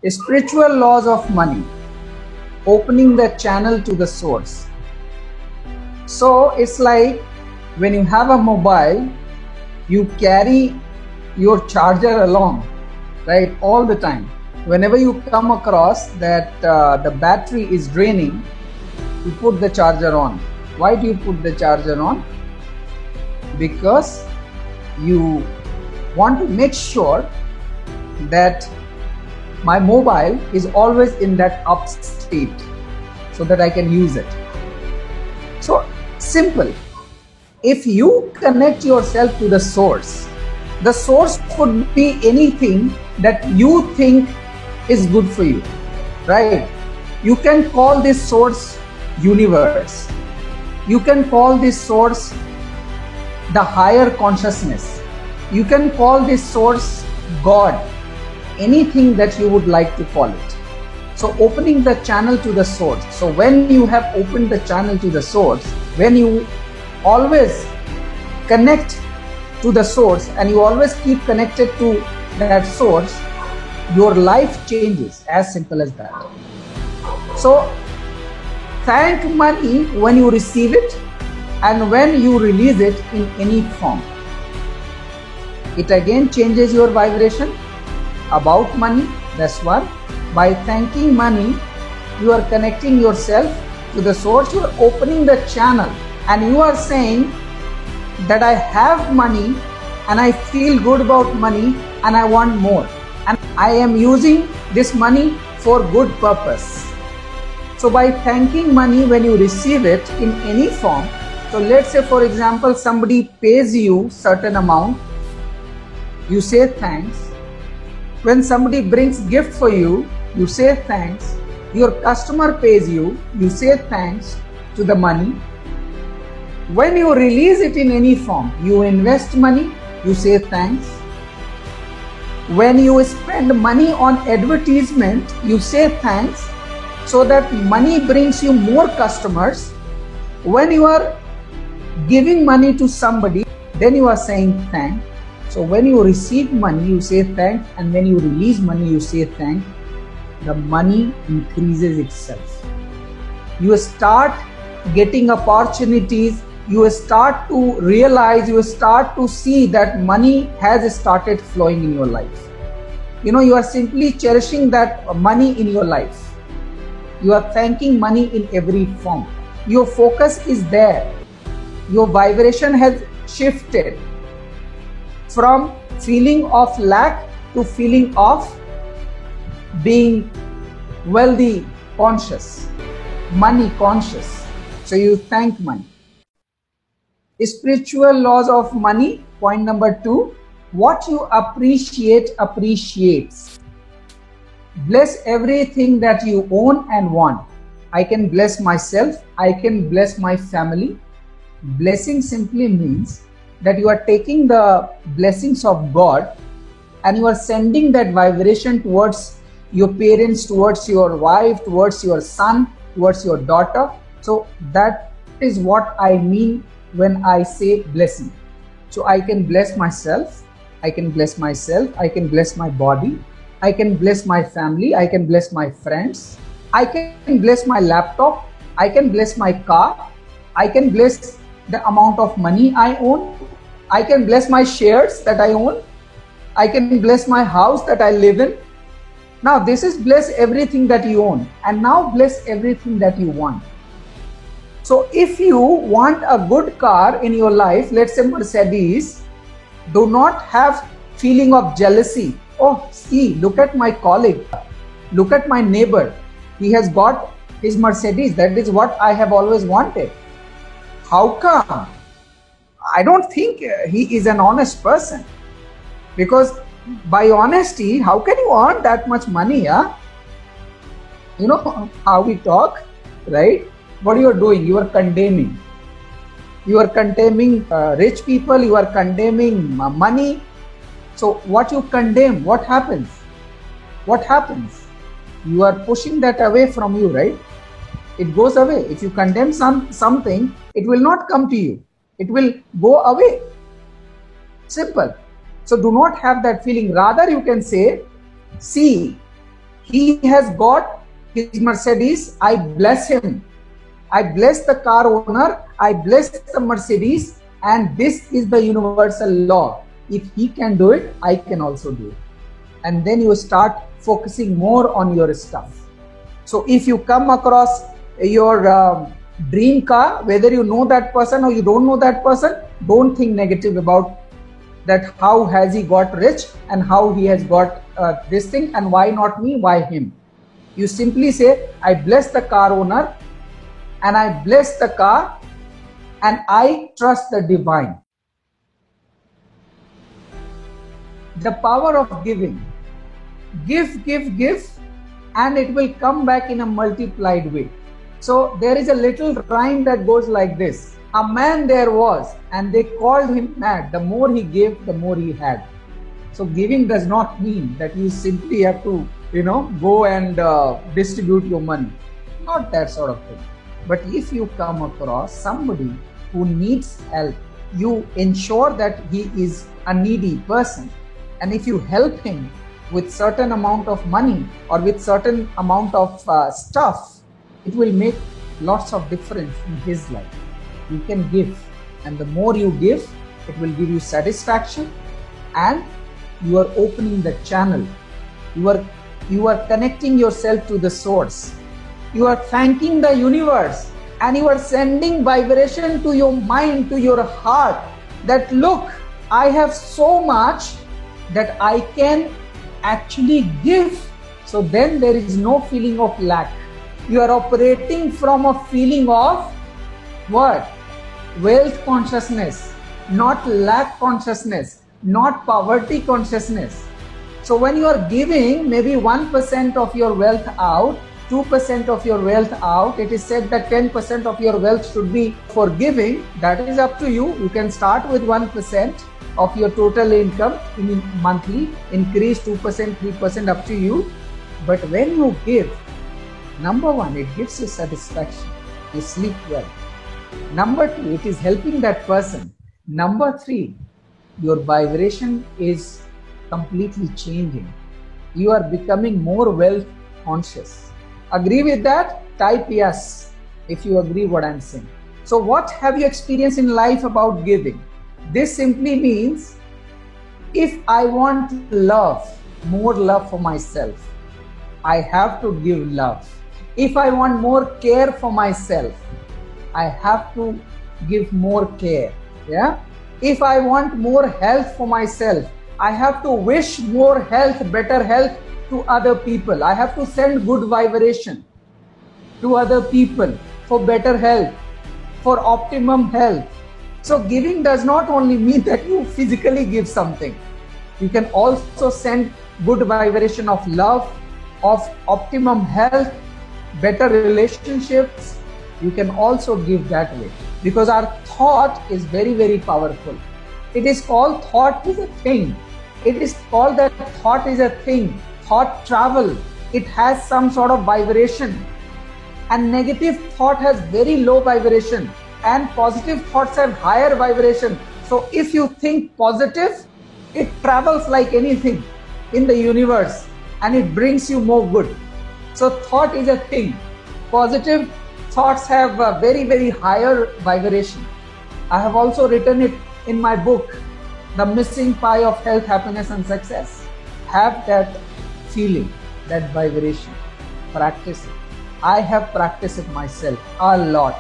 Spiritual laws of money, opening the channel to the source. So it's like when you have a mobile, you carry your charger along, right, all the time. Whenever you come across that the battery is draining, you put the charger on. Why do you put the charger on? Because you want to make sure that my mobile is always in that up state so that I can use it. So simple. If you connect yourself to the source could be anything that you think is good for you, right? You can call this source universe. You can call this source the higher consciousness. You can call this source God, anything that you would like to call it. So opening the channel to the source. So when you have opened the channel to the source, when you always connect to the source and you always keep connected to that source, your life changes. As simple as that. So thank money when you receive it and when you release it in any form. It again changes your vibration about money. That's one. By thanking money, you are connecting yourself to the source. You are opening the channel and you are saying that I have money and I feel good about money and I want more. And I am using this money for good purpose. So by thanking money when you receive it in any form, so let's say for example somebody pays you certain amount, you say thanks. When somebody brings gift for you, you say thanks. Your customer pays you, you say thanks to the money. When you release it in any form, you invest money, you say thanks. When you spend money on advertisement, you say thanks, so that money brings you more customers. When you are giving money to somebody, then you are saying thanks. So when you receive money, you say thanks, and when you release money, you say thanks. The money increases itself. You start getting opportunities. You start to realize, you start to see that money has started flowing in your life. You know, you are simply cherishing that money in your life. You are thanking money in every form. Your focus is there. Your vibration has shifted from feeling of lack to feeling of being wealthy conscious, money conscious. So you thank money. Spiritual laws of money. Point number 2, what you appreciate appreciates. Bless everything that you own and want. I can bless myself. I can bless my family. Blessing simply means that you are taking the blessings of God and you are sending that vibration towards your parents, towards your wife, towards your son, towards your daughter. So that is what I mean when I say blessing. So I can bless myself, I can bless myself, I can bless my body, I can bless my family, I can bless my friends, I can bless my laptop, I can bless my car, I can bless the amount of money I own, I can bless my shares that I own, I can bless my house that I live in. Now this is bless everything that you own, and now bless everything that you want. So if you want a good car in your life, let's say Mercedes, do not have feeling of jealousy. Oh, see, look at my colleague, look at my neighbor, he has got his Mercedes, that is what I have always wanted. How come? I don't think he is an honest person, because by honesty, how can you earn that much money? You know how we talk, right? What you are doing, you are condemning. You are condemning rich people, you are condemning money. So what you condemn, what happens? What happens? You are pushing that away from you, right? It goes away. If you condemn something, it will not come to you. It will go away. Simple. So do not have that feeling. Rather, you can say, see, He has got his Mercedes, I bless him. I bless the car owner, I bless the Mercedes, and this is the universal law. If he can do it, I can also do it. And then you start focusing more on your stuff. So if you come across your dream car, whether you know that person or you don't know that person, don't think negative about that. How has he got rich and how he has got this thing, and why not me, why him? You simply say, I bless the car owner and I bless the car and I trust the divine. The power of giving. Give, and it will come back in a multiplied way. So there is a little rhyme that goes like this. A man there was, and they called him mad. The more he gave, the more he had. So giving does not mean that you simply have to, go and distribute your money. Not that sort of thing. But if you come across somebody who needs help, you ensure that he is a needy person. And if you help him with certain amount of money or with certain amount of stuff, it will make lots of difference in his life. You can give, and the more you give, it will give you satisfaction, and you are opening the channel. You are connecting yourself to the source. You are thanking the universe, and you are sending vibration to your mind, to your heart, that look, I have so much that I can actually give. So then there is no feeling of lack. You are operating from a feeling of what? Wealth consciousness, not lack consciousness, not poverty consciousness. So when you are giving maybe 1% of your wealth out, 2% of your wealth out, it is said that 10% of your wealth should be for giving. That is up to you. You can start with 1% of your total income in monthly, increase 2%, 3%, up to you. But when you give, number one, it gives you satisfaction. You sleep well. Number two, it is helping that person. Number three, your vibration is completely changing. You are becoming more wealth conscious. Agree with that? Type yes if you agree what I'm saying. So what have you experienced in life about giving? This simply means, if I want love, more love for myself, I have to give love. If I want more care for myself, I have to give more care. Yeah. If I want more health for myself, I have to wish more health, better health to other people. I have to send good vibration to other people for better health, for optimum health. So giving does not only mean that you physically give something. You can also send good vibration of love, of optimum health, better relationships. You can also give that way, because our thought is very, very powerful. It is called thought is a thing. It is called that thought is a thing. Thought travel. It has some sort of vibration. And negative thought has very low vibration, and positive thoughts have higher vibration. So if you think positive, it travels like anything in the universe and it brings you more good. So thought is a thing. Positive thoughts have a very, very higher vibration. I have also written it in my book, The Missing Pie of Health, Happiness and Success. Have that feeling, that vibration. Practice it. I have practiced it myself a lot.